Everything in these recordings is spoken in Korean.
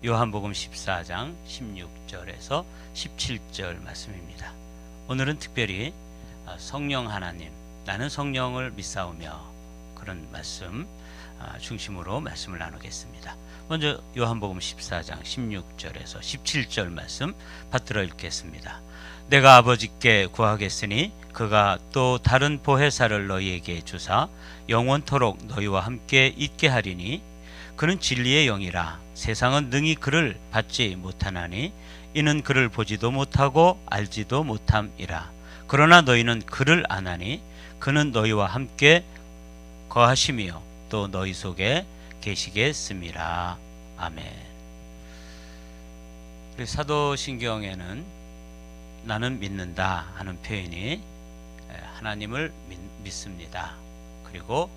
요한복음 14장 16절에서 17절 말씀입니다. 오늘은 특별히 성령 하나님, 나는 성령을 믿사오며, 그런 말씀 중심으로 말씀을 나누겠습니다. 먼저 요한복음 14장 16절에서 17절 말씀 받들어 읽겠습니다. 내가 아버지께 구하겠으니 그가 또 다른 보혜사를 너희에게 주사 영원토록 너희와 함께 있게 하리니 그는 진리의 영이라. 세상은 능히 그를 받지 못하나니 이는 그를 보지도 못하고 알지도 못함이라. 그러나 너희는 그를 아나니 그는 너희와 함께 거하시며 또 너희 속에 계시겠음이라. 아멘. 사도신경에는 나는 믿는다 하는 표현이 하나님을 믿습니다. 그리고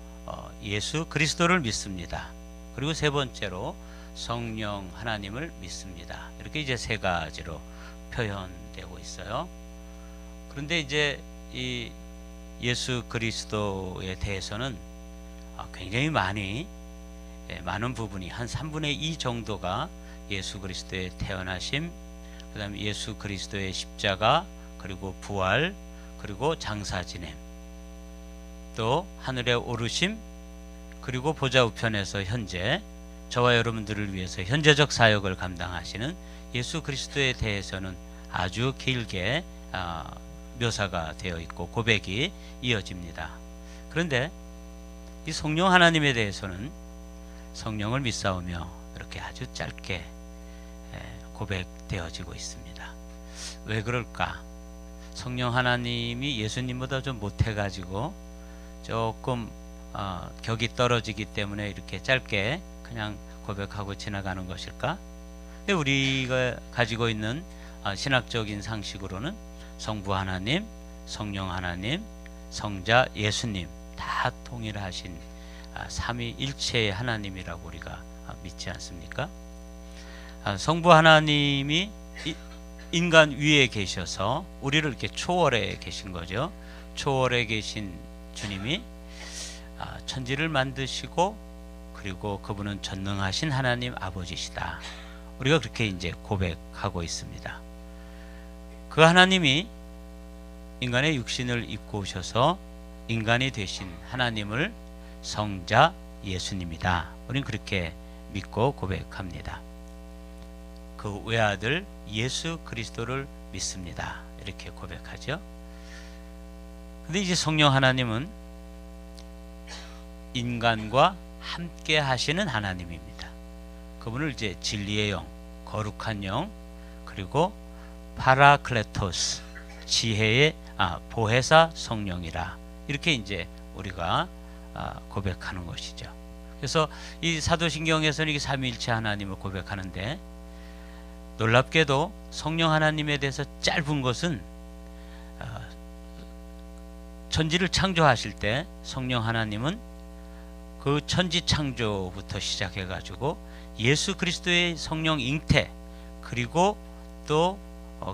예수 그리스도를 믿습니다. 그리고 세 번째로 성령 하나님을 믿습니다. 이렇게 이제 세 가지로 표현되고 있어요. 그런데 이제 이 예수 그리스도에 대해서는 굉장히 많은 부분이 한 3분의 2 정도가 예수 그리스도의 태어나심, 그 다음에 예수 그리스도의 십자가, 그리고 부활, 그리고 장사 지냄, 또 하늘에 오르심, 그리고 보좌 우편에서 현재 저와 여러분들을 위해서 현재적 사역을 감당하시는 예수 그리스도에 대해서는 아주 길게 묘사가 되어 있고 고백이 이어집니다. 그런데 이 성령 하나님에 대해서는 성령을 믿사오며 이렇게 아주 짧게 고백되어지고 있습니다. 왜 그럴까? 성령 하나님이 예수님보다 좀 못해가지고 조금 격이 떨어지기 때문에 이렇게 짧게 그냥 고백하고 지나가는 것일까? 근데 우리가 가지고 있는 신학적인 상식으로는 성부 하나님, 성령 하나님, 성자 예수님 다 통일하신 삼위일체의 하나님이라고 우리가 믿지 않습니까? 성부 하나님이 인간 위에 계셔서 우리를 이렇게 초월해 계신 거죠. 초월해 계신 주님이 천지를 만드시고, 그리고 그분은 전능하신 하나님 아버지시다. 우리가 그렇게 이제 고백하고 있습니다. 그 하나님이 인간의 육신을 입고 오셔서 인간이 되신 하나님을 성자 예수님이다. 우리는 그렇게 믿고 고백합니다. 그 외아들 예수 그리스도를 믿습니다. 이렇게 고백하죠. 근데 이제 성령 하나님은 인간과 함께 하시는 하나님입니다. 그분을 이제 진리의 영, 거룩한 영, 그리고 파라클레토스, 지혜의 보혜사 성령이라, 이렇게 이제 우리가 고백하는 것이죠. 그래서 이 사도신경에서는 이 삼위일체 하나님을 고백하는데, 놀랍게도 성령 하나님에 대해서 짧은 것은 천지를 창조하실 때 성령 하나님은 그 천지 창조부터 시작해 가지고 예수 그리스도의 성령 잉태, 그리고 또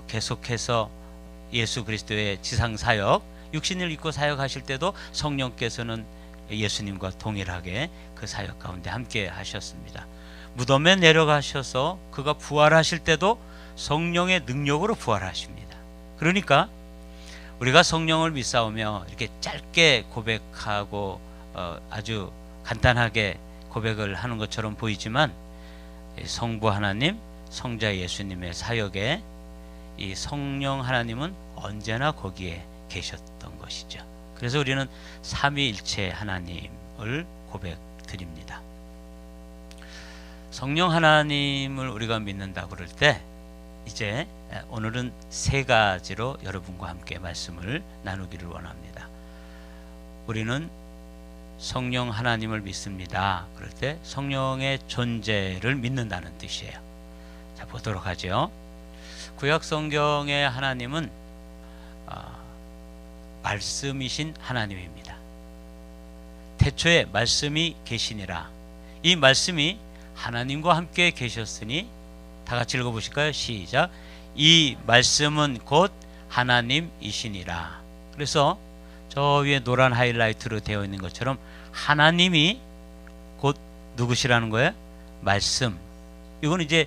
계속해서 예수 그리스도의 지상 사역, 육신을 입고 사역하실 때도 성령께서는 예수님과 동일하게 그 사역 가운데 함께 하셨습니다. 무덤에 내려가셔서 그가 부활하실 때도 성령의 능력으로 부활하십니다. 그러니까 우리가 성령을 믿사오며 이렇게 짧게 고백하고 아주 간단하게 고백을 하는 것처럼 보이지만, 성부 하나님, 성자 예수님의 사역에 이 성령 하나님은 언제나 거기에 계셨던 것이죠. 그래서 우리는 삼위일체 하나님을 고백드립니다. 성령 하나님을 우리가 믿는다 그럴 때, 이제 오늘은 세 가지로 여러분과 함께 말씀을 나누기를 원합니다. 우리는 성령 하나님을 믿습니다. 그럴 때 성령의 존재를 믿는다는 뜻이에요. 자, 보도록 하죠. 구약 성경의 하나님은 말씀이신 하나님입니다. 태초에 말씀이 계시니라. 이 말씀이 하나님과 함께 계셨으니, 다 같이 읽어보실까요? 시작. 이 말씀은 곧 하나님이시니라. 그래서 저 위에 노란 하이라이트로 되어 있는 것처럼 하나님이 곧 누구시라는 거예요? 말씀, 이건 이제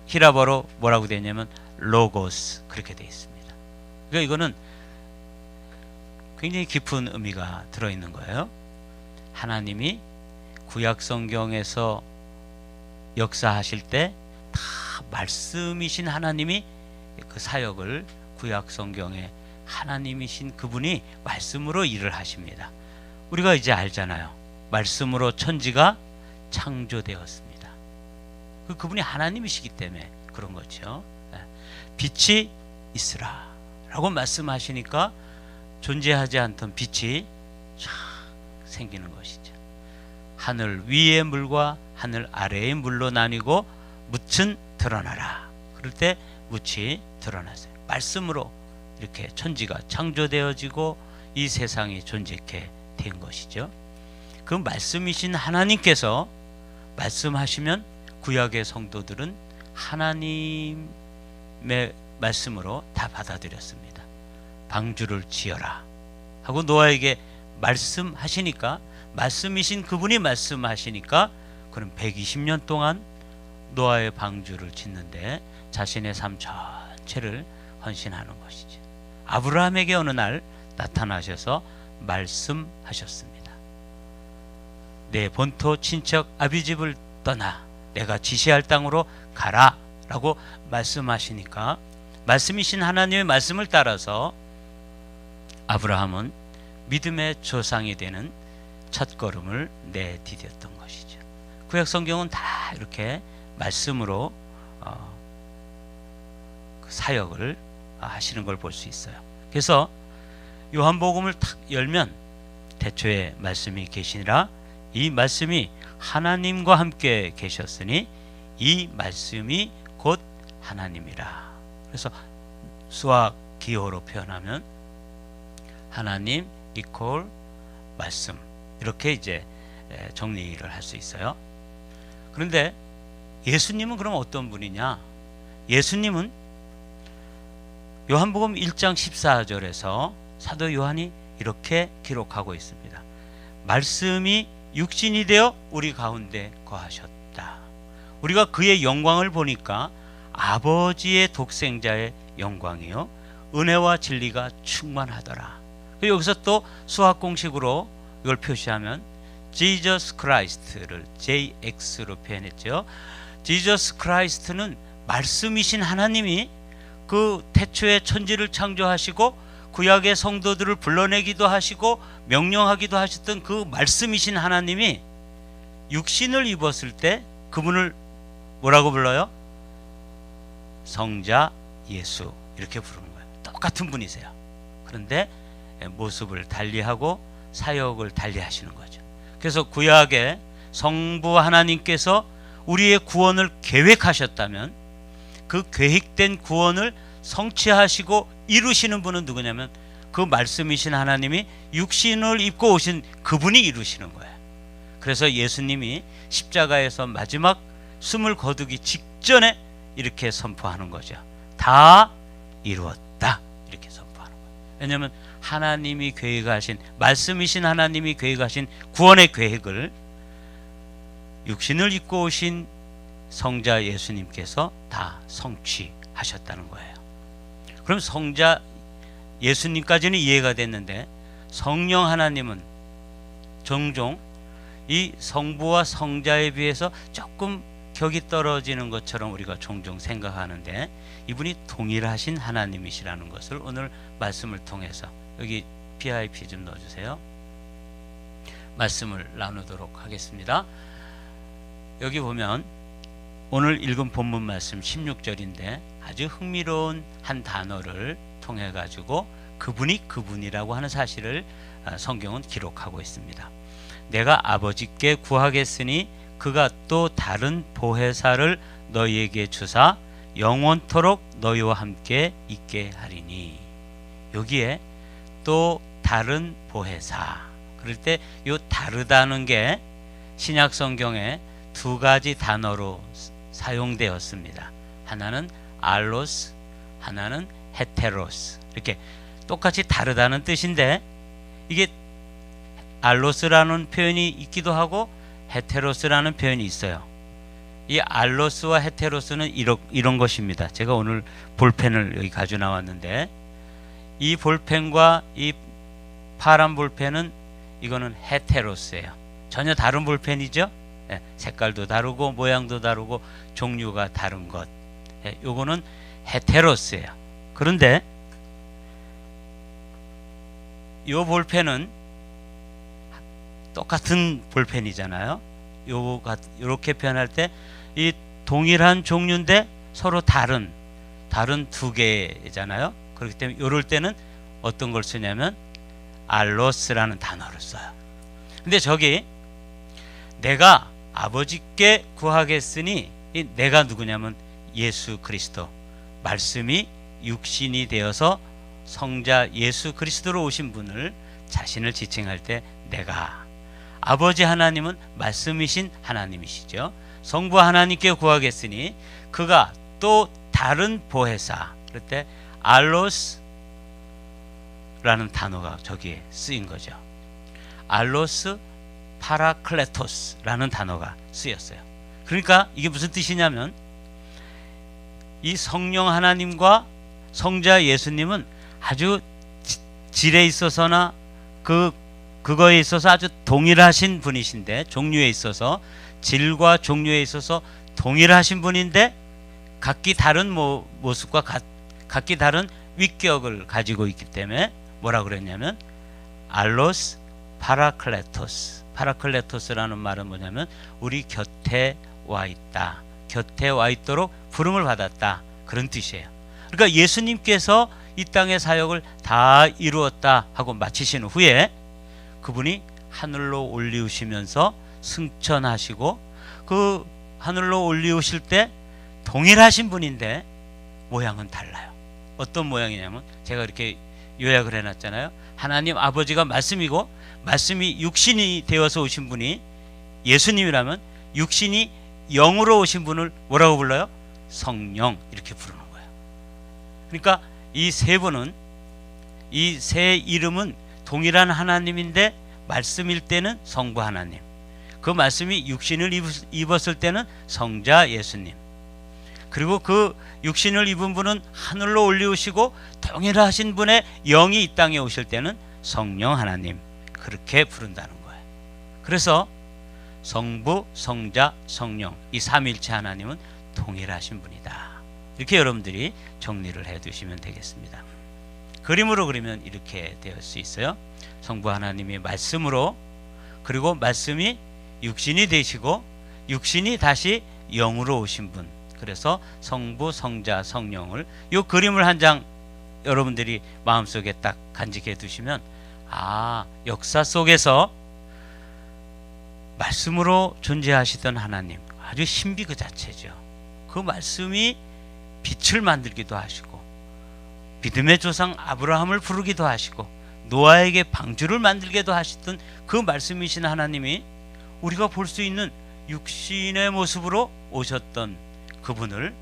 히라버로 뭐라고 되냐면 로고스 그렇게 되어 있습니다. 그러니까 이거는 굉장히 깊은 의미가 들어있는 거예요. 하나님이 구약 성경에서 역사하실 때 다 말씀이신 하나님이 그 사역을 구약 성경에 하나님이신 그분이 말씀으로 일을 하십니다. 우리가 이제 알잖아요. 말씀으로 천지가 창조되었습니다. 그분이 하나님이시기 때문에 그런 거죠. 빛이 있으라 라고 말씀하시니까 존재하지 않던 빛이 쫙 생기는 것이죠. 하늘 위의 물과 하늘 아래의 물로 나뉘고 묻은 드러나라. 그럴 때 묻이 드러났어요. 말씀으로 이렇게 천지가 창조되어지고 이 세상이 존재케 된 것이죠. 그 말씀이신 하나님께서 말씀하시면 구약의 성도들은 하나님의 말씀으로 다 받아들였습니다. 방주를 지어라 하고 노아에게 말씀하시니까, 말씀이신 그분이 말씀하시니까 그는 120년 동안 노아의 방주를 짓는데 자신의 삶 전체를 헌신하는 것이죠. 아브라함에게 어느 날 나타나셔서 말씀하셨습니다. 내 본토 친척 아비집을 떠나 내가 지시할 땅으로 가라 라고 말씀하시니까, 말씀이신 하나님의 말씀을 따라서 아브라함은 믿음의 조상이 되는 첫걸음을 내디뎠던 것이죠. 구약 성경은 다 이렇게 말씀으로 그 사역을 하시는 걸 볼 수 있어요. 그래서 요한복음을 탁 열면 태초에 말씀이 계시니라, 이 말씀이 하나님과 함께 계셨으니 이 말씀이 곧 하나님이라. 그래서 수학 기호로 표현하면 하나님 이퀄 말씀, 이렇게 이제 정리를 할 수 있어요. 그런데 예수님은 그럼 어떤 분이냐? 예수님은 요한복음 1장 14절에서 사도 요한이 이렇게 기록하고 있습니다. 말씀이 육신이 되어 우리 가운데 거하셨다. 우리가 그의 영광을 보니까 아버지의 독생자의 영광이요 은혜와 진리가 충만하더라. 여기서 또 수학 공식으로 이걸 표시하면 Jesus Christ를 JX로 표현했죠. Jesus Christ는 말씀이신 하나님이 그 태초에 천지를 창조하시고 구약의 성도들을 불러내기도 하시고 명령하기도 하셨던 그 말씀이신 하나님이 육신을 입었을 때 그분을 뭐라고 불러요? 성자 예수, 이렇게 부르는 거예요. 똑같은 분이세요. 그런데 모습을 달리하고 사역을 달리하시는 거죠. 그래서 구약의 성부 하나님께서 우리의 구원을 계획하셨다면 그 계획된 구원을 성취하시고 이루시는 분은 누구냐면 그 말씀이신 하나님이 육신을 입고 오신 그분이 이루시는 거예요. 그래서 예수님이 십자가에서 마지막 숨을 거두기 직전에 이렇게 선포하는 거죠. 다 이루었다, 이렇게 선포하는 거예요. 왜냐하면 하나님이 계획하신, 말씀이신 하나님이 계획하신 구원의 계획을 육신을 입고 오신 성자 예수님께서 다 성취하셨다는 거예요. 그럼 성자 예수님까지는 이해가 됐는데 성령 하나님은 종종 이 성부와 성자에 비해서 조금 격이 떨어지는 것처럼 우리가 종종 생각하는데, 이분이 동일하신 하나님이시라는 것을 오늘 말씀을 통해서, 여기 PIP 좀 넣어주세요. 말씀을 나누도록 하겠습니다. 여기 보면 오늘 읽은 본문 말씀 16절인데 아주 흥미로운 한 단어를 통해 가지고 그분이 그분이라고 하는 사실을 성경은 기록하고 있습니다. 내가 아버지께 구하겠으니 그가 또 다른 보혜사를 너희에게 주사 영원토록 너희와 함께 있게 하리니. 여기에 또 다른 보혜사, 그럴 때 이 다르다는 게 신약 성경에 두 가지 단어로 사용되었습니다. 하나는 알로스, 하나는 헤테로스. 이렇게 똑같이 다르다는 뜻인데, 이게 알로스라는 표현이 있기도 하고 헤테로스라는 표현이 있어요. 이 알로스와 헤테로스는 이런 것입니다. 제가 오늘 볼펜을 여기 가져 나왔는데, 이 볼펜과 이 파란 볼펜은 이거는 헤테로스예요. 전혀 다른 볼펜이죠. 예, 색깔도 다르고 모양도 다르고 종류가 다른 것. 예, 요거는 헤테로스예요. 그런데 요 볼펜은 똑같은 볼펜이잖아요. 요렇게 표현할 때 이 동일한 종류인데 서로 다른 두 개잖아요. 그렇기 때문에 요럴 때는 어떤 걸 쓰냐면 알로스라는 단어를 써요. 근데 저기 내가 아버지께 구하겠으니, 이 내가 누구냐면 예수 그리스도, 말씀이 육신이 되어서 성자 예수 그리스도로 오신 분을 자신을 지칭할 때 내가, 아버지 하나님은 말씀이신 하나님이시죠. 성부 하나님께 구하겠으니 그가 또 다른 보혜사, 그럴 때 알로스라는 단어가 저기에 쓰인 거죠. 알로스 파라클레토스라는 단어가 쓰였어요. 그러니까 이게 무슨 뜻이냐면, 이 성령 하나님과 성자 예수님은 아주 질에 있어서나 그거에 있어서 아주 동일하신 분이신데, 종류에 있어서 질과 종류에 있어서 동일하신 분인데 각기 다른 모습과 각기 다른 위격을 가지고 있기 때문에 뭐라 그랬냐면 알로스 파라클레토스. 파라클레토스라는 말은 뭐냐면 우리 곁에 와 있다, 곁에 와 있도록 부름을 받았다, 그런 뜻이에요. 그러니까 예수님께서 이 땅의 사역을 다 이루었다 하고 마치신 후에 그분이 하늘로 올리우시면서 승천하시고, 그 하늘로 올리우실 때 동일하신 분인데 모양은 달라요. 어떤 모양이냐면, 제가 이렇게 요약을 해놨잖아요. 하나님 아버지가 말씀이고 말씀이 육신이 되어서 오신 분이 예수님이라면, 육신이 영으로 오신 분을 뭐라고 불러요? 성령, 이렇게 부르는 거예요. 그러니까 이 세 분은, 이 세 이름은 동일한 하나님인데 말씀일 때는 성부 하나님, 그 말씀이 육신을 입었을 때는 성자 예수님, 그리고 그 육신을 입은 분은 하늘로 올리우시고 동일하신 분의 영이 이 땅에 오실 때는 성령 하나님, 그렇게 부른다는 거예요. 그래서 성부, 성자, 성령, 이 삼일체 하나님은 동일하신 분이다, 이렇게 여러분들이 정리를 해 두시면 되겠습니다. 그림으로 그리면 이렇게 될 수 있어요. 성부 하나님이 말씀으로, 그리고 말씀이 육신이 되시고 육신이 다시 영으로 오신 분, 그래서 성부, 성자, 성령을, 이 그림을 한 장 여러분들이 마음속에 딱 간직해 두시면, 역사 속에서 말씀으로 존재하시던 하나님, 아주 신비 그 자체죠. 그 말씀이 빛을 만들기도 하시고 믿음의 조상 아브라함을 부르기도 하시고 노아에게 방주를 만들게도 하시던 그 말씀이신 하나님이 우리가 볼 수 있는 육신의 모습으로 오셨던 그분을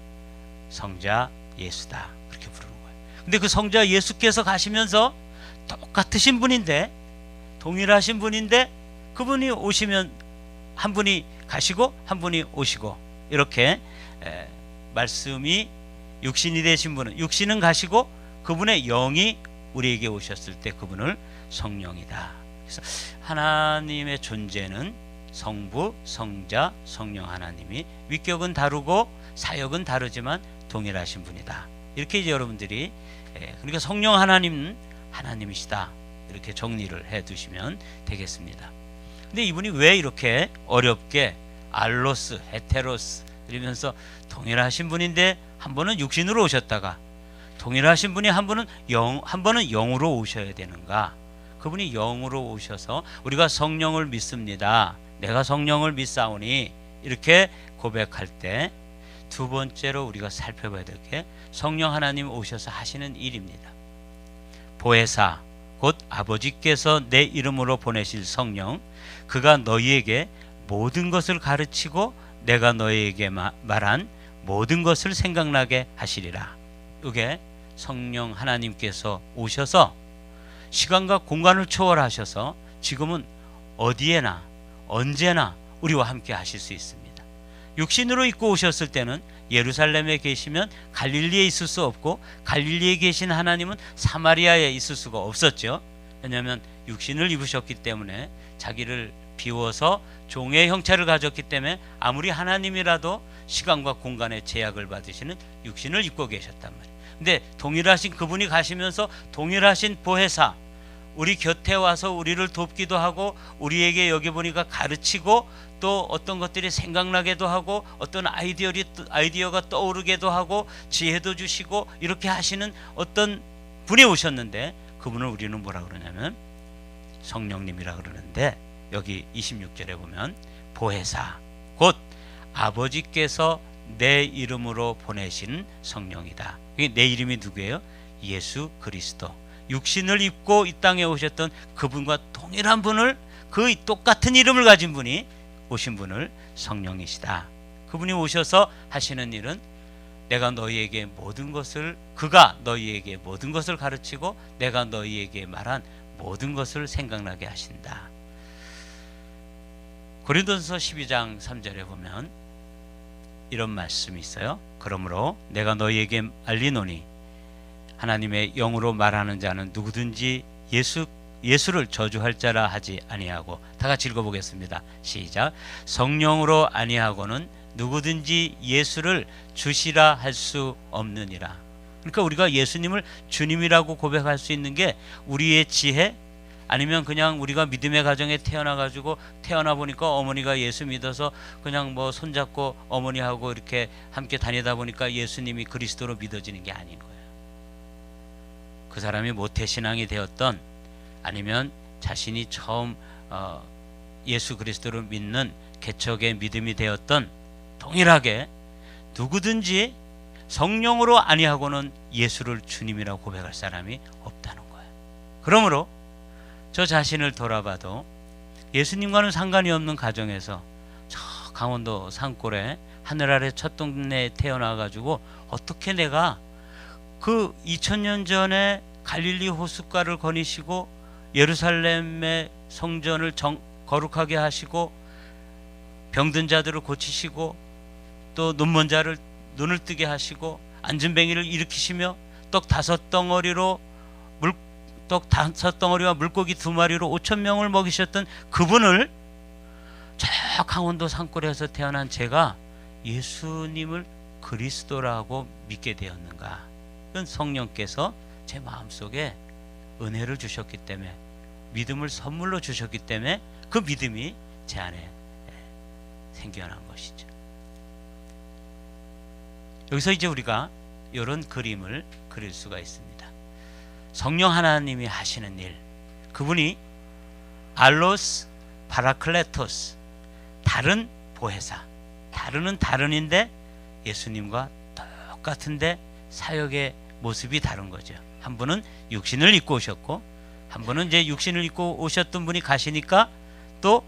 성자 예수다, 그렇게 부르는 거예요. 근데 그 성자 예수께서 가시면서 똑같으신 분인데, 동일하신 분인데, 그분이 오시면 한 분이 가시고 한 분이 오시고, 이렇게 말씀이 육신이 되신 분은, 육신은 가시고 그분의 영이 우리에게 오셨을 때 그분을 성령이다. 그래서 하나님의 존재는 성부, 성자, 성령 하나님이 위격은 다르고 사역은 다르지만 동일하신 분이다, 이렇게 이제 여러분들이, 그러니까 성령 하나님은 하나님이시다, 이렇게 정리를 해 두시면 되겠습니다. 근데 이분이 왜 이렇게 어렵게 알로스, 헤테로스 이러면서 동일하신 분인데 한 번은 육신으로 오셨다가, 동일하신 분이 한 번은 영으로 오셔야 되는가? 그분이 영으로 오셔서 우리가 성령을 믿습니다, 내가 성령을 믿사오니, 이렇게 고백할 때 두 번째로 우리가 살펴봐야 될 게 성령 하나님 오셔서 하시는 일입니다. 보혜사, 곧 아버지께서 내 이름으로 보내실 성령, 그가 너희에게 모든 것을 가르치고 내가 너희에게 말한 모든 것을 생각나게 하시리라. 이게 성령 하나님께서 오셔서 시간과 공간을 초월하셔서 지금은 어디에나 언제나 우리와 함께 하실 수 있습니다. 육신으로 입고 오셨을 때는 예루살렘에 계시면 갈릴리에 있을 수 없고, 갈릴리에 계신 하나님은 사마리아에 있을 수가 없었죠. 왜냐하면 육신을 입으셨기 때문에, 자기를 비워서 종의 형체를 가졌기 때문에 아무리 하나님이라도 시간과 공간의 제약을 받으시는 육신을 입고 계셨단 말이에요. 근데 동일하신 그분이 가시면서 동일하신 보혜사, 우리 곁에 와서 우리를 돕기도 하고, 우리에게 여기 보니까 가르치고, 또 어떤 것들이 생각나게도 하고, 어떤 아이디어가 떠오르게도 하고, 지혜도 주시고, 이렇게 하시는 어떤 분이 오셨는데, 그분을 우리는 뭐라 그러냐면 성령님이라 그러는데, 여기 26절에 보면 보혜사, 곧 아버지께서 내 이름으로 보내신 성령이다. 내 이름이 누구예요? 예수 그리스도. 육신을 입고 이 땅에 오셨던 그분과 동일한 분을, 그 똑같은 이름을 가진 분이 오신 분을 성령이시다. 그분이 오셔서 하시는 일은 내가 너희에게 모든 것을, 그가 너희에게 모든 것을 가르치고 내가 너희에게 말한 모든 것을 생각나게 하신다. 고린도전서 12장 3절에 보면 이런 말씀이 있어요. 그러므로 내가 너희에게 알리노니 하나님의 영으로 말하는 자는 누구든지 예수를 저주할 자라 하지 아니하고, 다 같이 읽어보겠습니다. 시작. 성령으로 아니하고는 누구든지 예수를 주시라 할 수 없느니라. 그러니까 우리가 예수님을 주님이라고 고백할 수 있는 게 우리의 지혜, 아니면 그냥 우리가 믿음의 가정에 태어나 보니까 어머니가 예수 믿어서 그냥 뭐 손잡고 어머니하고 이렇게 함께 다니다 보니까 예수님이 그리스도로 믿어지는 게 아닌 거예요. 그 사람이 모태신앙이 되었던, 아니면 자신이 처음 예수 그리스도를 믿는 개척의 믿음이 되었던, 동일하게 누구든지 성령으로 아니하고는 예수를 주님이라고 고백할 사람이 없다는 거예요. 그러므로 저 자신을 돌아봐도 예수님과는 상관이 없는 가정에서 저 강원도 산골에 하늘 아래 첫 동네에 태어나가지고 어떻게 내가 그 2000년 전에 갈릴리 호숫가를 거니시고 예루살렘의 성전을 거룩하게 하시고 병든 자들을 고치시고 또 눈먼 자를 눈을 뜨게 하시고 안진뱅이를 일으키시며 떡 5덩어리와 물고기 2마리로 5,000명을 먹이셨던 그분을 저 강원도 산골에서 태어난 제가 예수님을 그리스도라고 믿게 되었는가? 그건 성령께서 제 마음속에 은혜를 주셨기 때문에, 믿음을 선물로 주셨기 때문에 그 믿음이 제 안에 생겨난 것이죠. 여기서 이제 우리가 이런 그림을 그릴 수가 있습니다. 성령 하나님이 하시는 일, 그분이 알로스 파라클레토스, 다른 보혜사, 다른은 다른인데 예수님과 똑같은데 사역의 모습이 다른 거죠. 한 분은 육신을 입고 오셨고, 한 분은 이제 육신을 입고 오셨던 분이 가시니까 또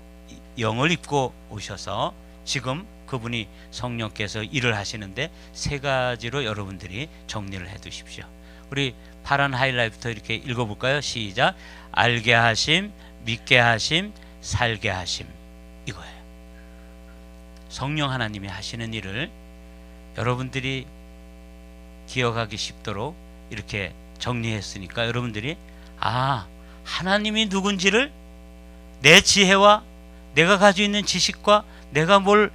영을 입고 오셔서 지금 그분이 성령께서 일을 하시는데 세 가지로 여러분들이 정리를 해 두십시오. 우리 파란 하이라이트부터 이렇게 읽어볼까요? 시작. 알게 하심, 믿게 하심, 살게 하심, 이거예요. 성령 하나님이 하시는 일을 여러분들이 기억하기 쉽도록 이렇게 정리했으니까 여러분들이 하나님이 누군지를 내 지혜와 내가 가지고 있는 지식과 내가 뭘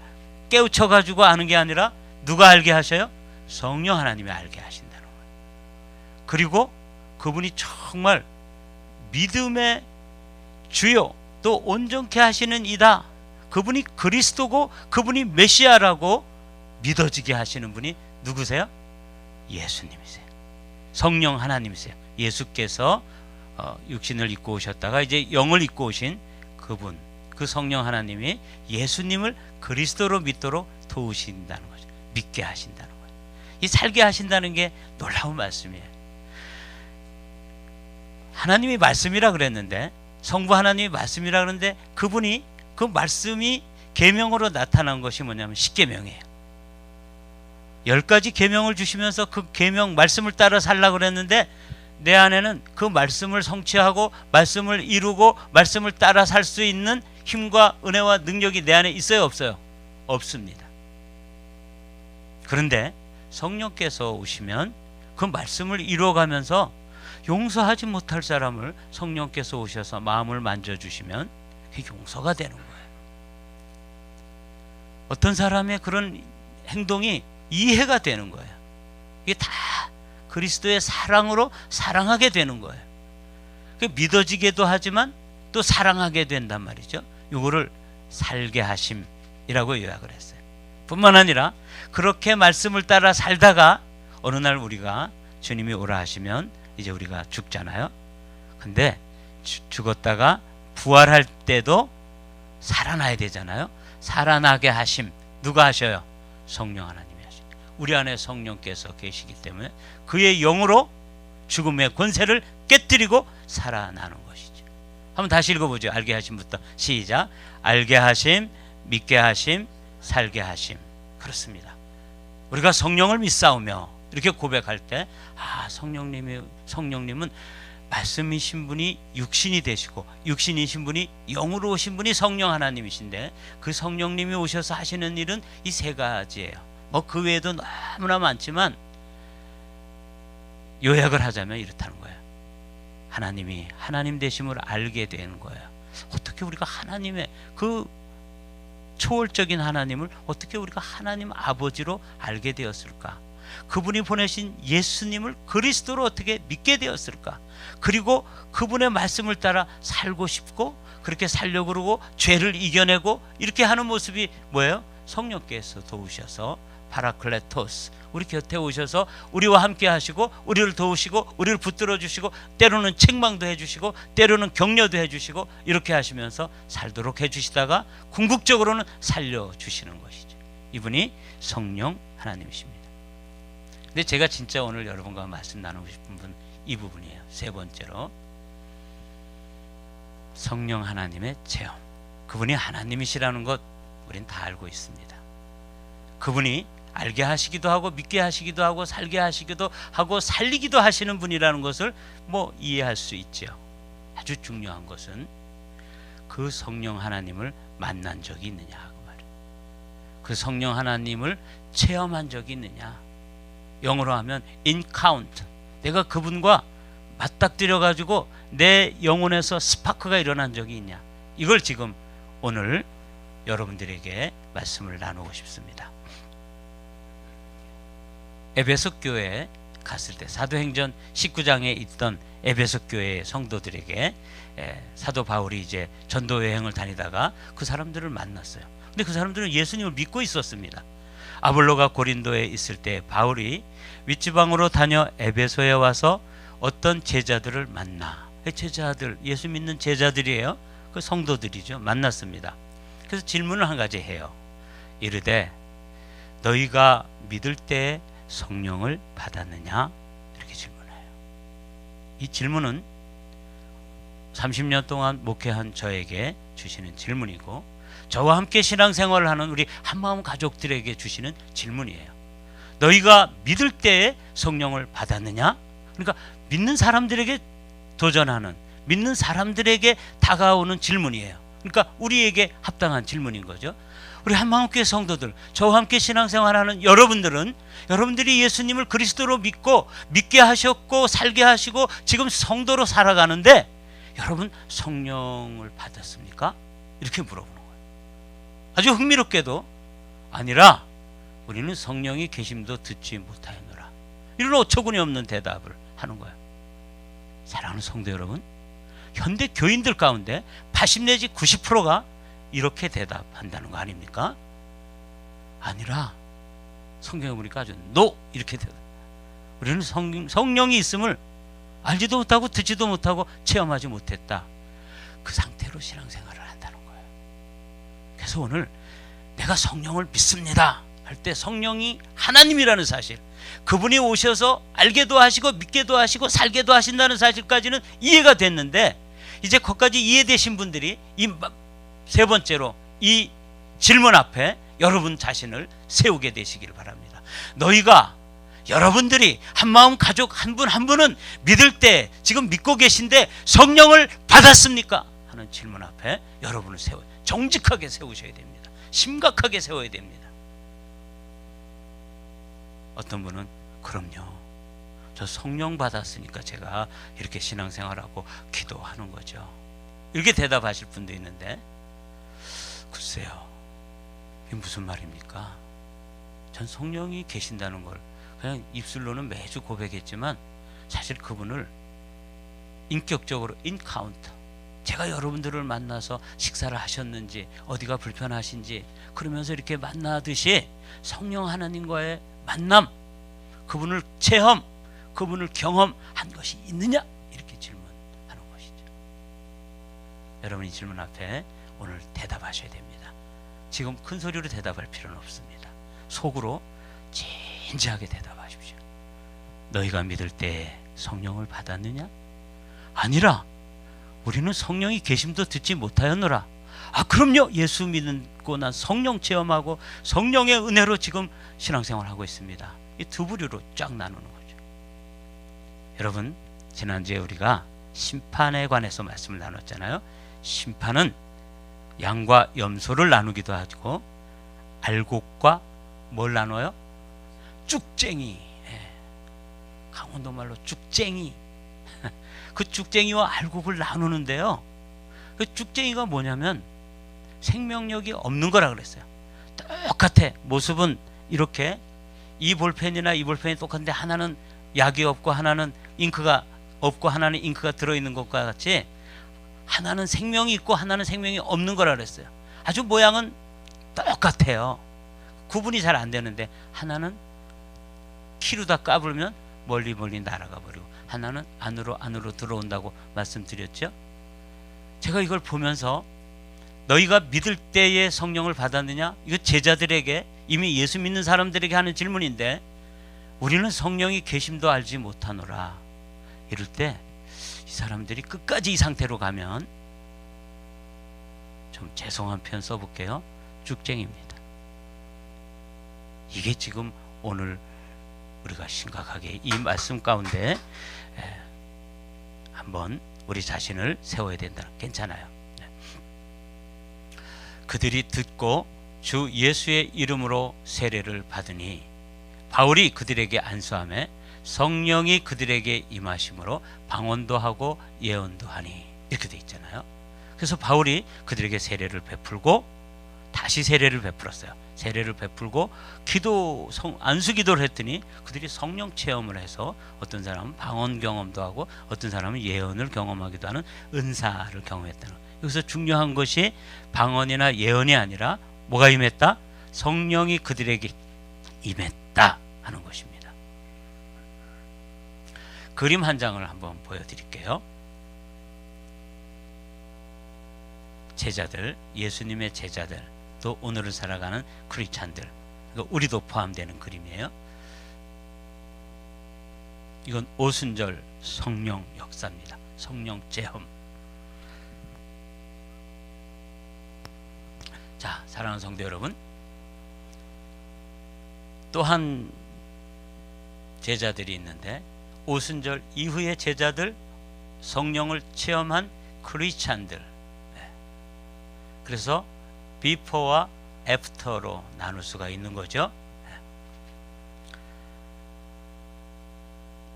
깨우쳐 가지고 아는 게 아니라 누가 알게 하셔요? 성령 하나님이 알게 하신다는 거예요. 그리고 그분이 정말 믿음의 주요 또 온전케 하시는 이다, 그분이 그리스도고 그분이 메시아라고 믿어지게 하시는 분이 누구세요? 예수님이세요. 성령 하나님이세요. 예수께서 육신을 입고 오셨다가 이제 영을 입고 오신 그분, 그 성령 하나님이 예수님을 그리스도로 믿도록 도우신다는 거죠. 믿게 하신다는 거예요. 이 살게 하신다는 게 놀라운 말씀이에요. 하나님이 말씀이라 그랬는데, 성부 하나님이 말씀이라 그러는데 그분이 그 말씀이 계명으로 나타난 것이 뭐냐면 십계명이에요. 10가지 계명을 주시면서 그 계명 말씀을 따라 살라 그랬는데 내 안에는 그 말씀을 성취하고 말씀을 이루고 말씀을 따라 살 수 있는 힘과 은혜와 능력이 내 안에 있어요, 없어요? 없습니다. 그런데 성령께서 오시면 그 말씀을 이루어가면서 용서하지 못할 사람을 성령께서 오셔서 마음을 만져주시면 그게 용서가 되는 거예요. 어떤 사람의 그런 행동이 이해가 되는 거예요. 이게 다 그리스도의 사랑으로 사랑하게 되는 거예요. 믿어지게도 하지만 또 사랑하게 된단 말이죠. 이거를 살게 하심이라고 요약을 했어요. 뿐만 아니라 그렇게 말씀을 따라 살다가 어느 날 우리가 주님이 오라 하시면 이제 우리가 죽잖아요. 근데 죽었다가 부활할 때도 살아나야 되잖아요. 살아나게 하심 누가 하셔요? 성령 하나님이 하시죠. 우리 안에 성령께서 계시기 때문에 그의 영으로 죽음의 권세를 깨뜨리고 살아나는 것이죠. 한번 다시 읽어보죠. 알게 하심부터 시작. 알게 하심, 믿게 하심, 살게 하심. 그렇습니다. 우리가 성령을 믿사오며 이렇게 고백할 때 성령님은 말씀이신 분이 육신이 되시고 육신이신 분이 영으로 오신 분이 성령 하나님이신데 그 성령님이 오셔서 하시는 일은 이 세 가지예요. 뭐 그 외에도 너무나 많지만 요약을 하자면 이렇다는 거예요. 하나님이 하나님 되심을 알게 되는 거예요. 어떻게 우리가 하나님의 그 초월적인 하나님을 어떻게 우리가 하나님 아버지로 알게 되었을까? 그분이 보내신 예수님을 그리스도로 어떻게 믿게 되었을까? 그리고 그분의 말씀을 따라 살고 싶고 그렇게 살려고 그러고 죄를 이겨내고 이렇게 하는 모습이 뭐예요? 성령께서 도우셔서 파라클레토스 우리 곁에 오셔서 우리와 함께 하시고 우리를 도우시고 우리를 붙들어 주시고 때로는 책망도 해주시고 때로는 격려도 해주시고 이렇게 하시면서 살도록 해주시다가 궁극적으로는 살려주시는 것이죠. 이분이 성령 하나님이십니다. 근데 제가 진짜 오늘 여러분과 말씀 나누고 싶은 분 이 부분이에요. 세 번째로 성령 하나님의 체험. 그분이 하나님이시라는 것 우린 다 알고 있습니다. 그분이 알게 하시기도 하고 믿게 하시기도 하고 살게 하시기도 하고 살리기도 하시는 분이라는 것을 뭐 이해할 수 있죠. 아주 중요한 것은 그 성령 하나님을 만난 적이 있느냐 그 말이에요. 그 성령 하나님을 체험한 적이 있느냐. 영어로 하면 encounter. 내가 그분과 맞닥뜨려 가지고 내 영혼에서 스파크가 일어난 적이 있냐. 이걸 지금 오늘 여러분들에게 말씀을 나누고 싶습니다. 에베소 교회에 갔을 때 사도행전 19장에 있던 에베소 교회의 성도들에게 사도 바울이 이제 전도 여행을 다니다가 그 사람들을 만났어요. 근데 그 사람들은 예수님을 믿고 있었습니다. 아볼로가 고린도에 있을 때 바울이 윗지방으로 다녀 에베소에 와서 어떤 제자들을 만나. 제자들, 예수 믿는 제자들이에요. 그 성도들이죠. 만났습니다. 그래서 질문을 한 가지 해요. 이르되 너희가 믿을 때 성령을 받았느냐? 이렇게 질문해요. 이 질문은 30년 동안 목회한 저에게 주시는 질문이고 저와 함께 신앙생활을 하는 우리 한마음 가족들에게 주시는 질문이에요. 너희가 믿을 때에 성령을 받았느냐? 그러니까 믿는 사람들에게 도전하는, 믿는 사람들에게 다가오는 질문이에요. 그러니까 우리에게 합당한 질문인 거죠. 우리 한마음교회 성도들, 저와 함께 신앙생활하는 여러분들은 여러분들이 예수님을 그리스도로 믿고 믿게 하셨고 살게 하시고 지금 성도로 살아가는데 여러분 성령을 받았습니까? 이렇게 물어보는 거예요. 아주 흥미롭게도 아니라 우리는 성령이 계심도 듣지 못하였노라. 이런 어처구니 없는 대답을 하는 거예요. 사랑하는 성도 여러분, 현대 교인들 가운데 80 내지 90%가 이렇게 대답한다는 거 아닙니까? 아니라 성경에 보니까 아주 NO 이렇게 대답. 우리는 성령이 있음을 알지도 못하고 듣지도 못하고 체험하지 못했다. 그 상태로 신앙생활을 한다는 거예요. 그래서 오늘 내가 성령을 믿습니다 할 때 성령이 하나님이라는 사실, 그분이 오셔서 알게도 하시고 믿게도 하시고 살게도 하신다는 사실까지는 이해가 됐는데 이제 거기까지 이해되신 분들이 이 세 번째로 이 질문 앞에 여러분 자신을 세우게 되시기를 바랍니다. 너희가 여러분들이 한마음 가족 한 분 한 분은 믿을 때 지금 믿고 계신데 성령을 받았습니까? 하는 질문 앞에 여러분을 정직하게 세우셔야 됩니다. 심각하게 세워야 됩니다. 어떤 분은 그럼요, 저 성령 받았으니까 제가 이렇게 신앙생활하고 기도하는 거죠. 이렇게 대답하실 분도 있는데, 글쎄요, 이게 무슨 말입니까? 전 성령이 계신다는 걸 그냥 입술로는 매주 고백했지만 사실 그분을 인격적으로 인카운터, 제가 여러분들을 만나서 식사를 하셨는지 어디가 불편하신지 그러면서 이렇게 만나듯이 성령 하나님과의 만남, 그분을 체험, 그분을 경험한 것이 있느냐, 이렇게 질문하는 것이죠. 여러분, 이 질문 앞에 오늘 대답하셔야 됩니다. 지금 큰 소리로 대답할 필요는 없습니다. 속으로 진지하게 대답하십시오. 너희가 믿을 때 성령을 받았느냐? 아니라 우리는 성령이 계심도 듣지 못하였노라. 아, 그럼요, 예수 믿고 난 성령 체험하고 성령의 은혜로 지금 신앙생활하고 있습니다. 이 두 부류로 쫙 나누는 거죠. 여러분, 지난주에 우리가 심판에 관해서 말씀을 나눴잖아요. 심판은 양과 염소를 나누기도 하고 알곡과 뭘 나눠요? 쭉쟁이. 강원도 말로 쭉쟁이. 그 쭉쟁이와 알곡을 나누는데요, 그 쭉쟁이가 뭐냐면 생명력이 없는 거라 그랬어요. 똑같아. 모습은 이렇게 이 볼펜이나 이 볼펜이 똑같은데 하나는 약이 없고 하나는 잉크가 없고 하나는 잉크가 들어있는 것과 같이 하나는 생명이 있고 하나는 생명이 없는 거라 그랬어요. 아주 모양은 똑같아요. 구분이 잘 안 되는데 하나는 키로다 까불면 멀리 날아가 버리고 하나는 안으로 들어온다고 말씀드렸죠. 제가 이걸 보면서 너희가 믿을 때에 성령을 받았느냐? 이거 제자들에게, 이미 예수 믿는 사람들에게 하는 질문인데, 우리는 성령이 계심도 알지 못하노라. 이럴 때 이 사람들이 끝까지 이 상태로 가면, 좀 죄송한 표현 써볼게요, 쭉쟁이입니다. 이게 지금 오늘 우리가 심각하게 이 말씀 가운데 한번 우리 자신을 세워야 된다. 괜찮아요. 그들이 듣고 주 예수의 이름으로 세례를 받으니 바울이 그들에게 안수하며 성령이 그들에게 임하심으로 방언도 하고 예언도 하니, 이렇게 돼 있잖아요. 그래서 바울이 그들에게 세례를 베풀고 다시 세례를 베풀었어요. 세례를 베풀고 안수 기도를 했더니 그들이 성령 체험을 해서 어떤 사람은 방언 경험도 하고 어떤 사람은 예언을 경험하기도 하는 은사를 경험했다는 거예요. 여기서 중요한 것이 방언이나 예언이 아니라 뭐가 임했다? 성령이 그들에게 임했다 하는 것입니다. 그림 한 장을 한번 보여드릴게요. 제자들, 예수님의 제자들, 또 오늘을 살아가는 크리스찬들, 우리도 포함되는 그림이에요. 이건 오순절 성령 역사입니다. 성령 체험. 자, 사랑하는 성도 여러분, 또한 제자들이 있는데, 오순절 이후의 제자들, 성령을 체험한 크리스찬들. 그래서 비포와 애프터로 나눌 수가 있는 거죠.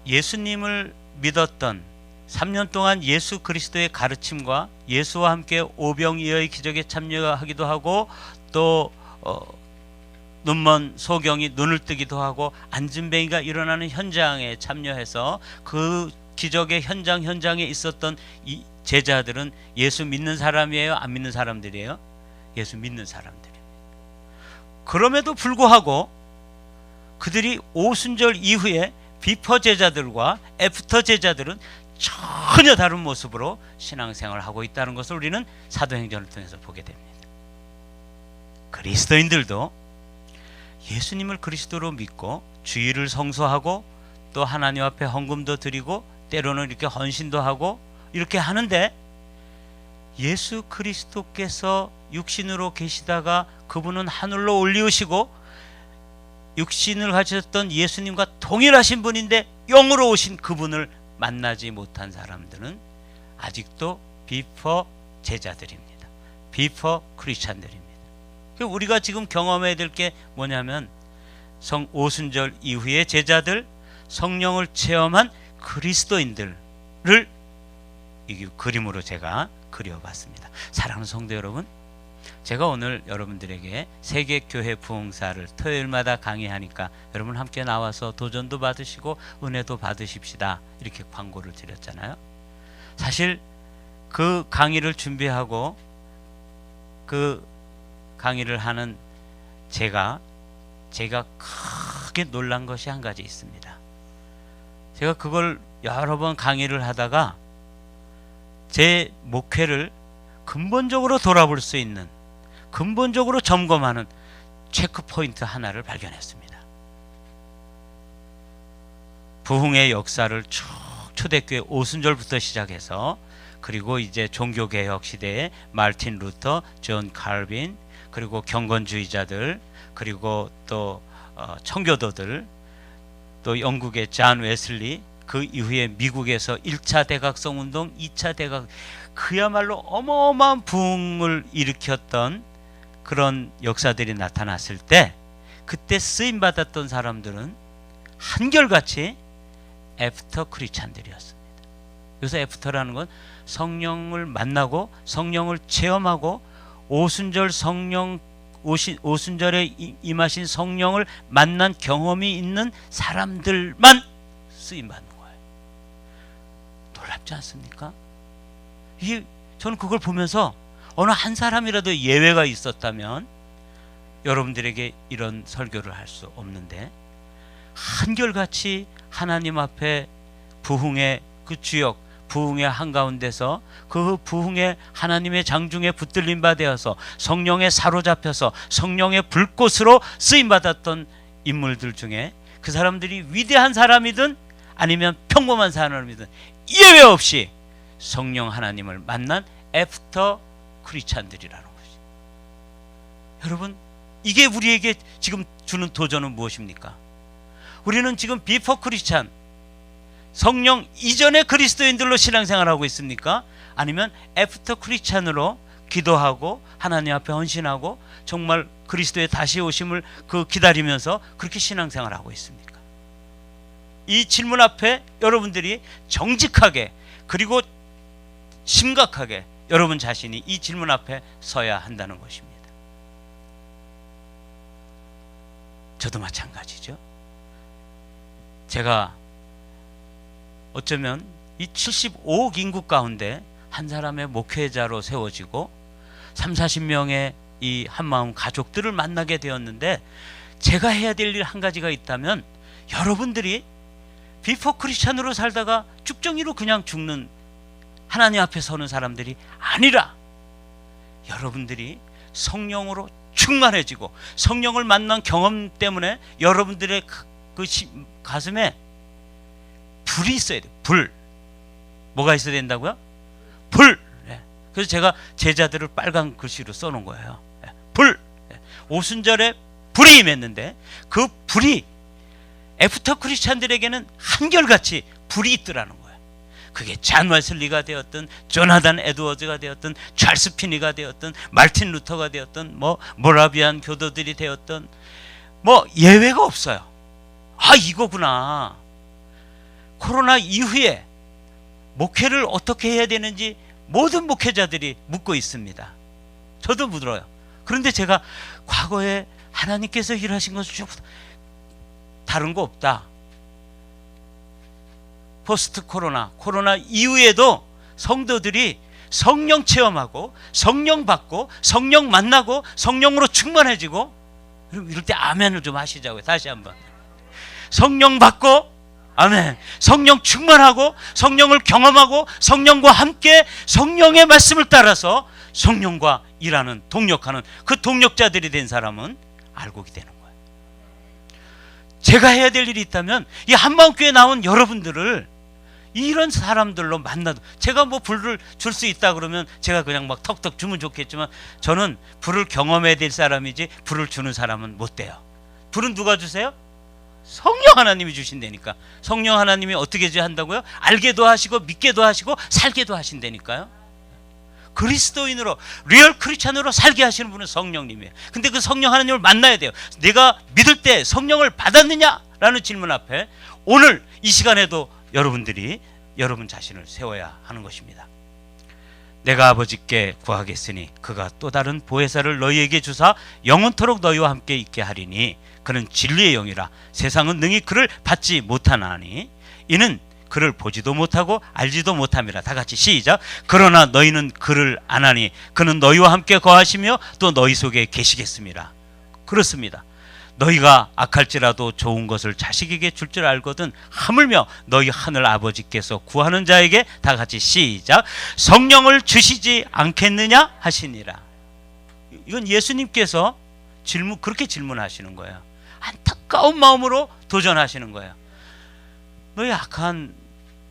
예수님을 믿었던 3년 동안 예수 그리스도의 가르침과 예수와 함께 오병이어의 기적에 참여하기도 하고, 또 눈먼 소경이 눈을 뜨기도 하고 안진뱅이가 일어나는 현장에 참여해서 그 기적의 현장에 있었던 이 제자들은 예수 믿는 사람이에요? 안 믿는 사람들이에요? 예수 믿는 사람들이에요. 그럼에도 불구하고 그들이 오순절 이후에 비포 제자들과 애프터 제자들은 전혀 다른 모습으로 신앙생활을 하고 있다는 것을 우리는 사도행전을 통해서 보게 됩니다. 그리스도인들도 예수님을 그리스도로 믿고 주일을 성수하고 또 하나님 앞에 헌금도 드리고 때로는 이렇게 헌신도 하고 이렇게 하는데, 예수 그리스도께서 육신으로 계시다가 그분은 하늘로 올리우시고 육신을 가졌던 예수님과 동일하신 분인데 영으로 오신 그분을 만나지 못한 사람들은 아직도 비포 제자들입니다. 비포 크리스찬들입니다. 우리가 지금 경험해야 될 게 뭐냐면, 오순절 이후의 제자들, 성령을 체험한 그리스도인들을 이 그림으로 제가 그려봤습니다. 사랑하는 성도 여러분, 제가 오늘 여러분들에게 세계교회 부흥사를 토요일마다 강의하니까 여러분 함께 나와서 도전도 받으시고 은혜도 받으십시다, 이렇게 광고를 드렸잖아요. 사실 그 강의를 준비하고 그 강의를 하는 제가 크게 놀란 것이 한 가지 있습니다. 제가 그걸 여러 번 강의를 하다가 제 목회를 근본적으로 돌아볼 수 있는, 근본적으로 점검하는 체크포인트 하나를 발견했습니다. 부흥의 역사를 쭉 초대교회 오순절부터 시작해서, 그리고 이제 종교개혁 시대에 마르틴 루터, 존 칼빈, 그리고 경건주의자들, 그리고 또 청교도들, 또 영국의 잔 웨슬리, 그 이후에 미국에서 1차 대각성 운동, 2차 대각, 그야말로 어마어마한 부흥을 일으켰던 그런 역사들이 나타났을 때, 그때 쓰임받았던 사람들은 한결같이 애프터 크리스찬들이었습니다. 여기서 애프터라는 건 성령을 만나고 성령을 체험하고 오순절 오순절에 임하신 성령을 만난 경험이 있는 사람들만 쓰임받는 거예요. 놀랍지 않습니까? 저는 그걸 보면서 어느 한 사람이라도 예외가 있었다면 여러분들에게 이런 설교를 할 수 없는데, 한결같이 하나님 앞에 부흥의 그 주역, 부흥의 한가운데서 그 부흥의 하나님의 장중에 붙들림 받아서 성령에 사로잡혀서 성령의 불꽃으로 쓰임받았던 인물들 중에, 그 사람들이 위대한 사람이든 아니면 평범한 사람이든 예외 없이 성령 하나님을 만난 애프터 크리스찬들이라는 것이. 여러분, 이게 우리에게 지금 주는 도전은 무엇입니까? 우리는 지금 비포 크리스찬, 성령 이전의 그리스도인들로 신앙생활하고 있습니까? 아니면 애프터 크리스찬으로 기도하고 하나님 앞에 헌신하고 정말 그리스도의 다시 오심을 기다리면서 그렇게 신앙생활하고 있습니까? 이 질문 앞에 여러분들이 정직하게, 그리고 심각하게 여러분 자신이 이 질문 앞에 서야 한다는 것입니다. 저도 마찬가지죠. 제가 어쩌면 이 75억 인구 가운데 한 사람의 목회자로 세워지고 30-40명의 이 한마음 가족들을 만나게 되었는데, 제가 해야 될 일 한 가지가 있다면, 여러분들이 비포 크리스찬으로 살다가 쭉정이로 그냥 죽는, 하나님 앞에 서는 사람들이 아니라, 여러분들이 성령으로 충만해지고 성령을 만난 경험 때문에 여러분들의 가슴에 불이 있어야 돼요. 불. 뭐가 있어야 된다고요? 불. 그래서 제가 제자들을 빨간 글씨로 써놓은 거예요. 불. 오순절에 불이 임했는데 그 불이 애프터 크리스찬들에게는 한결같이 불이 있더라는 거예요. 그게 잔 웨슬리가 되었든, 조나단 에드워즈가 되었든, 찰스 피니가 되었든, 마르틴 루터가 되었든, 모라비안 교도들이 되었든, 예외가 없어요. 이거구나. 코로나 이후에 목회를 어떻게 해야 되는지 모든 목회자들이 묻고 있습니다. 저도 물어요. 그런데 제가 과거에 하나님께서 일하신 것을 쭉 다른 거 없다. 포스트 코로나 이후에도 성도들이 성령 체험하고 성령 받고 성령 만나고 성령으로 충만해지고, 이럴 때 아멘을 좀 하시자고요. 다시 한번. 성령 받고, 아멘. 성령 충만하고 성령을 경험하고 성령과 함께 성령의 말씀을 따라서 성령과 일하는, 동력하는 그 동력자들이 된 사람은 알고 되는 거예요. 제가 해야 될 일이 있다면 이 한마음교회에 나온 여러분들을 이런 사람들로 만나도, 제가 불을 줄 수 있다 그러면 제가 그냥 턱턱 주면 좋겠지만, 저는 불을 경험해야 될 사람이지 불을 주는 사람은 못 돼요. 불은 누가 주세요? 성령 하나님이 주신다니까. 성령 하나님이 어떻게 한다고요? 알게도 하시고 믿게도 하시고 살게도 하신다니까요. 그리스도인으로 리얼 크리스찬으로 살게 하시는 분은 성령님이에요. 근데 그 성령 하나님을 만나야 돼요. 내가 믿을 때 성령을 받았느냐? 라는 질문 앞에 오늘 이 시간에도 여러분들이 여러분 자신을 세워야 하는 것입니다. 내가 아버지께 구하겠으니 그가 또 다른 보혜사를 너희에게 주사 영원토록 너희와 함께 있게 하리니 그는 진리의 영이라 세상은 능히 그를 받지 못하나니 이는 그를 보지도 못하고 알지도 못함이라. 다 같이 시작. 그러나 너희는 그를 아나니 그는 너희와 함께 거하시며 또 너희 속에 계시겠습니다. 그렇습니다. 너희가 악할지라도 좋은 것을 자식에게 줄 줄 알거든 하물며 너희 하늘 아버지께서 구하는 자에게 다 같이 시작. 성령을 주시지 않겠느냐 하시니라. 이건 예수님께서 그렇게 질문하시는 거예요. 안타까운 마음으로 도전하시는 거예요.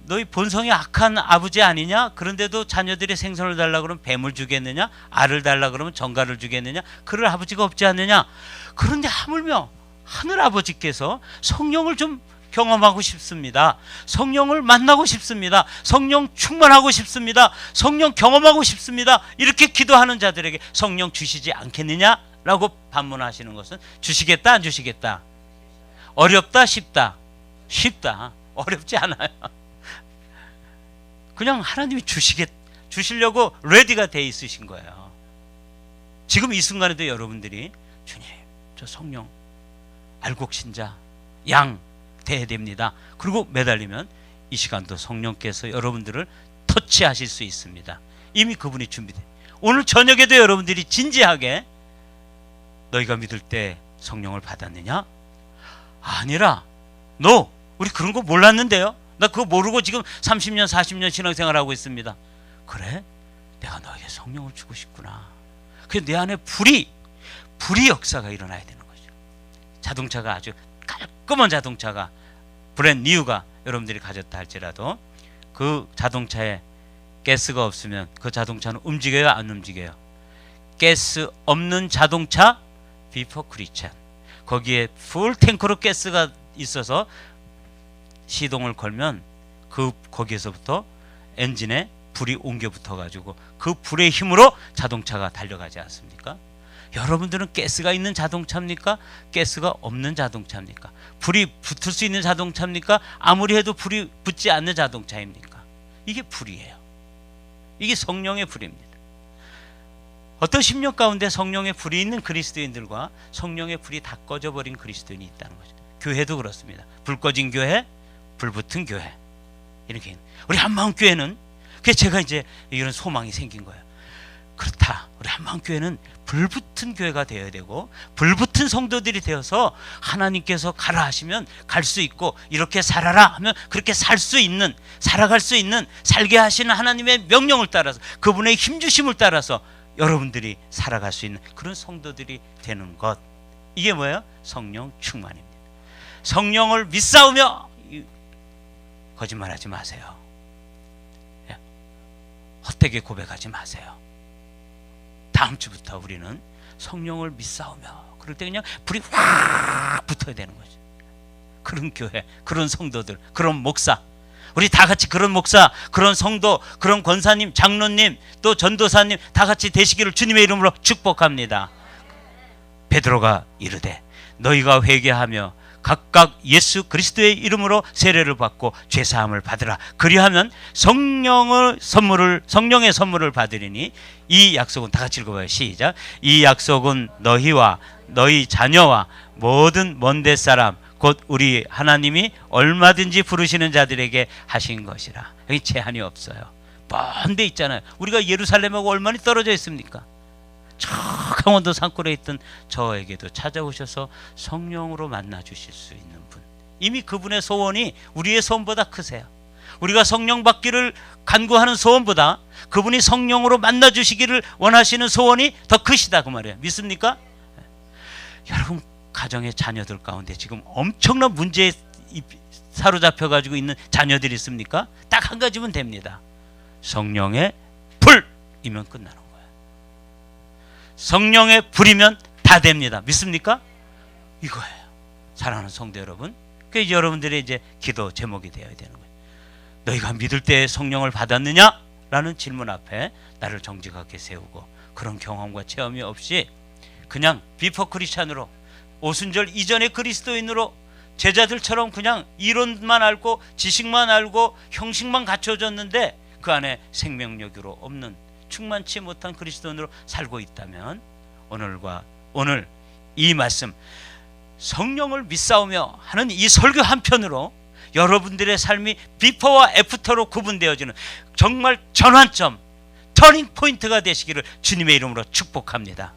너희 본성이 악한 아버지 아니냐? 그런데도 자녀들이 생선을 달라 그러면 뱀을 주겠느냐? 알을 달라 그러면 정갈을 주겠느냐? 그럴 아버지가 없지 않느냐? 그런데 하물며 하늘 아버지께서 성령을 좀 경험하고 싶습니다. 성령을 만나고 싶습니다. 성령 충만하고 싶습니다. 성령 경험하고 싶습니다. 이렇게 기도하는 자들에게 성령 주시지 않겠느냐? 라고 반문하시는 것은 주시겠다 안 주시겠다? 어렵다 쉽다? 쉽다. 어렵지 않아요. 그냥 하나님이 주시려고 레디가 돼 있으신 거예요. 지금 이 순간에도 여러분들이 주님 저 성령 알곡신자 양 돼야 됩니다. 그리고 매달리면 이 시간도 성령께서 여러분들을 터치하실 수 있습니다. 이미 그분이 준비돼. 오늘 저녁에도 여러분들이 진지하게 너희가 믿을 때 성령을 받았느냐? 아니라 우리 그런 거 몰랐는데요. 나 그거 모르고 지금 30년 40년 신앙생활하고 있습니다. 그래? 내가 너에게 성령을 주고 싶구나. 그래서 내 안에 불이 역사가 일어나야 되는 거죠. 자동차가 아주 깔끔한 자동차가 브랜드 뉴가 여러분들이 가졌다 할지라도 그 자동차에 가스가 없으면 그 자동차는 움직여요 안 움직여요? 가스 없는 자동차 비포 크리스찬, 거기에 풀 탱크로 가스가 있어서 시동을 걸면 거기에서부터 엔진에 불이 옮겨 붙어 가지고 그 불의 힘으로 자동차가 달려가지 않습니까? 여러분들은 가스가 있는 자동차입니까? 가스가 없는 자동차입니까? 불이 붙을 수 있는 자동차입니까? 아무리 해도 불이 붙지 않는 자동차입니까? 이게 불이에요. 이게 성령의 불입니다. 어떤 심령 가운데 성령의 불이 있는 그리스도인들과 성령의 불이 다 꺼져버린 그리스도인이 있다는 거죠. 교회도 그렇습니다. 불 꺼진 교회, 불 붙은 교회. 이렇게 우리 한마음교회는 그래서 제가 이제 이런 소망이 생긴 거예요. 그렇다. 우리 한마음교회는 불 붙은 교회가 되어야 되고 불 붙은 성도들이 되어서 하나님께서 가라 하시면 갈 수 있고 이렇게 살아라 하면 그렇게 살아갈 수 있는 살게 하시는 하나님의 명령을 따라서 그분의 힘주심을 따라서 여러분들이 살아갈 수 있는 그런 성도들이 되는 것. 이게 뭐예요? 성령 충만입니다. 성령을 믿사오며 거짓말하지 마세요. 헛되게 고백하지 마세요. 다음 주부터 우리는 성령을 믿사오며 그럴 때 그냥 불이 확 붙어야 되는 거죠. 그런 교회, 그런 성도들, 그런 목사, 우리 다 같이 그런 목사, 그런 성도, 그런 권사님, 장로님, 또 전도사님 다 같이 되시기를 주님의 이름으로 축복합니다. 베드로가 이르되 너희가 회개하며 각각 예수 그리스도의 이름으로 세례를 받고 죄사함을 받으라. 그리하면 성령의 선물을 받으리니 이 약속은 다 같이 읽어봐요. 시작. 이 약속은 너희와 너희 자녀와 모든 먼데 사람 곧 우리 하나님이 얼마든지 부르시는 자들에게 하신 것이라. 여기 제한이 없어요. 먼 데 있잖아요. 우리가 예루살렘하고 얼마나 떨어져 있습니까? 저 강원도 산골에 있던 저에게도 찾아오셔서 성령으로 만나 주실 수 있는 분. 이미 그분의 소원이 우리의 소원보다 크세요. 우리가 성령 받기를 간구하는 소원보다 그분이 성령으로 만나 주시기를 원하시는 소원이 더 크시다 그 말이에요. 믿습니까? 여러분 가정의 자녀들 가운데 지금 엄청난 문제에 사로잡혀 가지고 있는 자녀들이 있습니까? 딱 한 가지면 됩니다. 성령의 불이면 끝나는 거예요. 성령의 불이면 다 됩니다. 믿습니까? 이거예요. 사랑하는 성도 여러분, 그게 여러분들의 이제 기도 제목이 되어야 되는 거예요. 너희가 믿을 때 성령을 받았느냐? 라는 질문 앞에 나를 정직하게 세우고 그런 경험과 체험이 없이 그냥 비포 크리스찬으로 오순절 이전의 그리스도인으로 제자들처럼 그냥 이론만 알고 지식만 알고 형식만 갖춰졌는데 그 안에 생명력으로 없는 충만치 못한 그리스도인으로 살고 있다면 오늘 이 말씀 성령을 믿사오며 하는 이 설교 한편으로 여러분들의 삶이 비포와 애프터로 구분되어지는 정말 전환점 터닝 포인트가 되시기를 주님의 이름으로 축복합니다.